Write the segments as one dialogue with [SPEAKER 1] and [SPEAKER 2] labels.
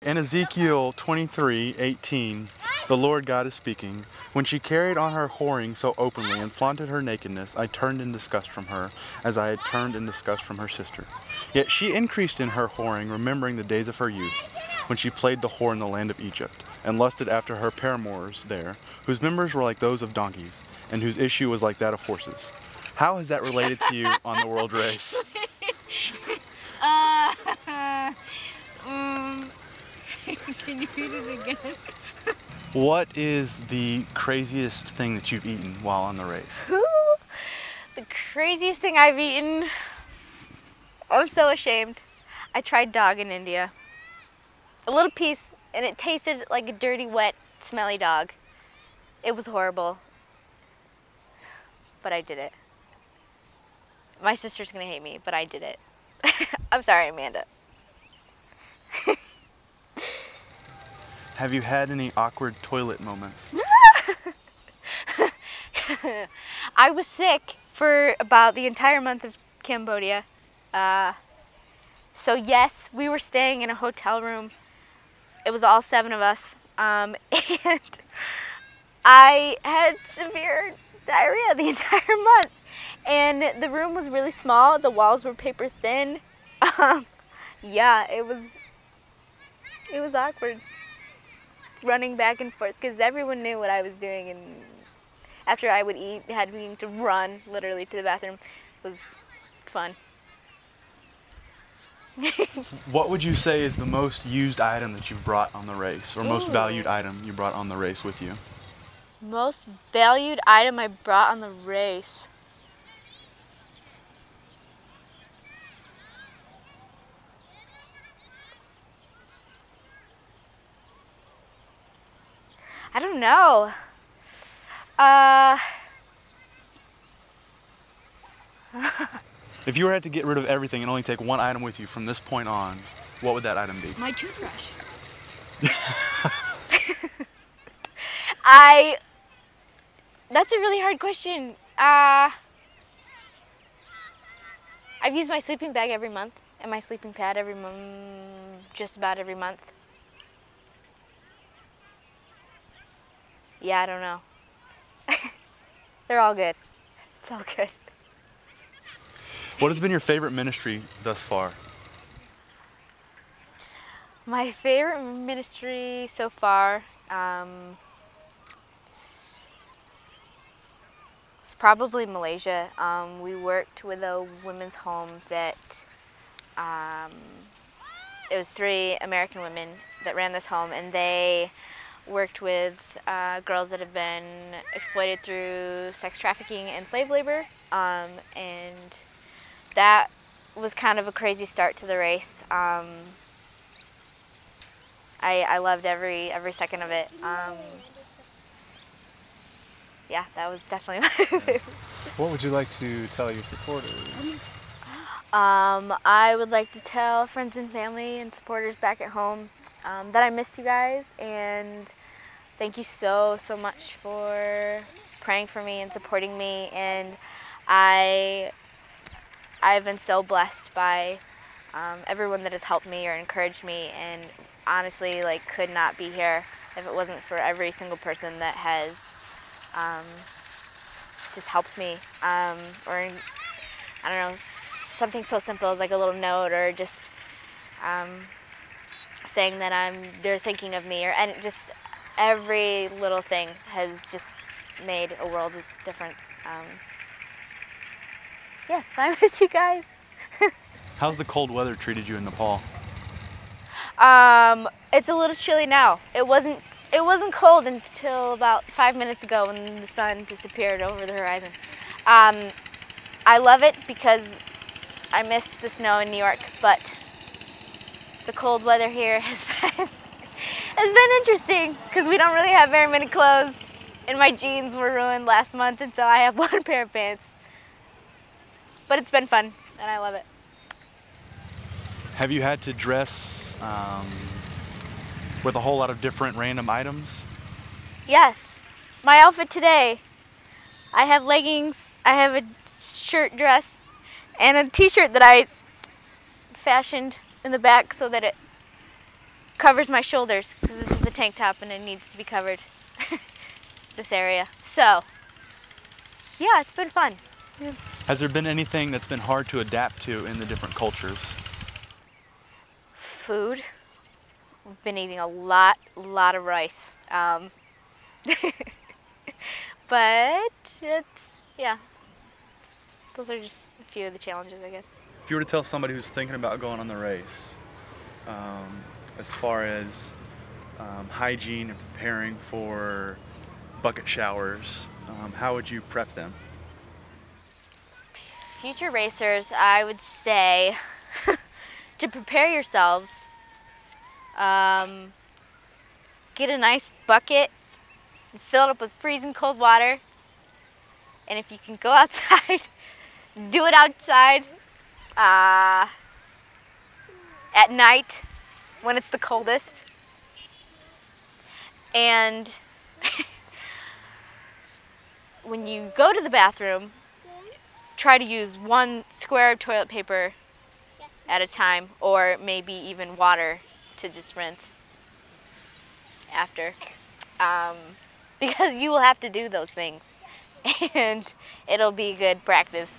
[SPEAKER 1] In Ezekiel 23:18, the Lord God is speaking, "When she carried on her whoring so openly and flaunted her nakedness, I turned in disgust from her, as I had turned in disgust from her sister. Yet she increased in her whoring, remembering the days of her youth, when she played the whore in the land of Egypt, and lusted after her paramours there, whose members were like those of donkeys, and whose issue was like that of horses." How has that related to you on the world race?
[SPEAKER 2] Can you read it again?
[SPEAKER 1] What is the craziest thing that you've eaten while on the race?
[SPEAKER 2] The craziest thing I've eaten? I'm so ashamed. I tried dog in India. A little piece, and it tasted like a dirty, wet, smelly dog. It was horrible. But I did it. My sister's gonna hate me, but I did it. I'm sorry, Amanda.
[SPEAKER 1] Have you had any awkward toilet moments?
[SPEAKER 2] I was sick for about the entire month of Cambodia. So yes, we were staying in a hotel room. It was all 7 of us. And I had severe diarrhea the entire month. And the room was really small. The walls were paper thin. Yeah, it was awkward. Running back and forth because everyone knew what I was doing, and after I would eat, had me to run literally to the bathroom. It was fun.
[SPEAKER 1] What would you say is the most used item that you've brought on the race, or most valued item you brought on the race with you?
[SPEAKER 2] Most valued item I brought on the race. I don't know.
[SPEAKER 1] If you had to get rid of everything and only take one item with you from this point on, what would that item be?
[SPEAKER 3] My toothbrush.
[SPEAKER 2] That's a really hard question. I've used my sleeping bag every month and my sleeping pad every month, just about every month. Yeah, I don't know. They're all good. It's all good.
[SPEAKER 1] What has been your favorite ministry thus far?
[SPEAKER 2] My favorite ministry so far is probably Malaysia. We worked with a women's home that it was 3 American women that ran this home, and they worked with girls that have been exploited through sex trafficking and slave labor, and that was kind of a crazy start to the race. I loved every second of it. Yeah, that was definitely my favorite.
[SPEAKER 4] What would you like to tell your supporters?
[SPEAKER 2] I would like to tell friends and family and supporters back at home that I miss you guys, and thank you so much for praying for me and supporting me. And I've been so blessed by everyone that has helped me or encouraged me, and honestly, like, could not be here if it wasn't for every single person that has just helped me, or I don't know, something so simple as like a little note, or just saying that they're thinking of me, and just every little thing has just made a world of difference. Yes, I miss you guys.
[SPEAKER 1] How's the cold weather treated you in Nepal?
[SPEAKER 2] It's a little chilly now. It wasn't cold until about 5 minutes ago when the sun disappeared over the horizon. I love it because I miss the snow in New York, but the cold weather here has been interesting because we don't really have very many clothes, and my jeans were ruined last month, and so I have 1 pair of pants. But it's been fun, and I love it.
[SPEAKER 1] Have you had to dress with a whole lot of different random items?
[SPEAKER 2] Yes. My outfit today, I have leggings, I have a shirt dress, and a t-shirt that I fashioned in the back so that covers my shoulders because this is a tank top and it needs to be covered, this area. So, yeah, it's been fun.
[SPEAKER 1] Has there been anything that's been hard to adapt to in the different cultures?
[SPEAKER 2] Food. We've been eating a lot of rice. But it's, yeah, those are just a few of the challenges, I guess.
[SPEAKER 1] If you were to tell somebody who's thinking about going on the race, as far as hygiene and preparing for bucket showers, how would you prep them?
[SPEAKER 2] Future racers, I would say to prepare yourselves, get a nice bucket and fill it up with freezing cold water. And if you can go outside, do it outside at night when it's the coldest. And when you go to the bathroom, try to use one square of toilet paper at a time, or maybe even water to just rinse after. Because you will have to do those things, and it'll be good practice.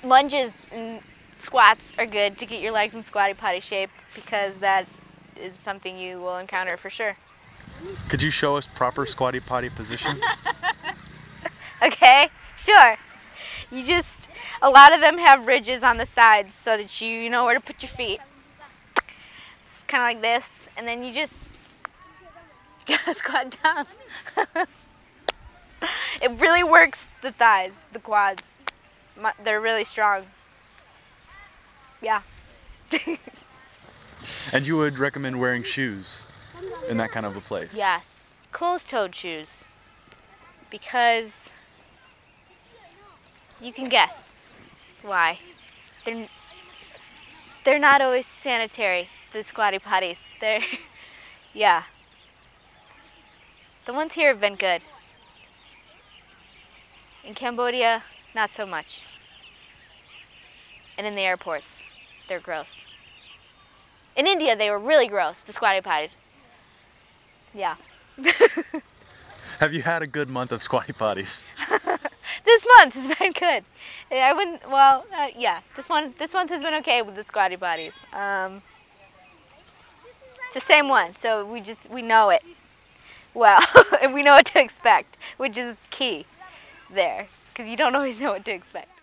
[SPEAKER 2] Lunges and squats are good to get your legs in squatty potty shape, because that is something you will encounter for sure.
[SPEAKER 1] Could you show us proper squatty potty position?
[SPEAKER 2] Okay, sure. You just, a lot of them have ridges on the sides so that you know where to put your feet. It's kind of like this, and then you just gotta squat down. It really works the thighs, the quads. They're really strong. Yeah.
[SPEAKER 1] And you would recommend wearing shoes in that kind of a place?
[SPEAKER 2] Yes, closed-toed shoes, because you can guess why. They're not always sanitary, the squatty potties. They're, yeah. The ones here have been good. In Cambodia, not so much. And in the airports, they're gross. In India, they were really gross, the squatty potties. Yeah.
[SPEAKER 1] Have you had a good month of squatty potties?
[SPEAKER 2] This month has been good. I wouldn't, well, yeah, this month has been okay with the squatty potties. It's the same one, so we know it well, and we know what to expect, which is key there, because you don't always know what to expect.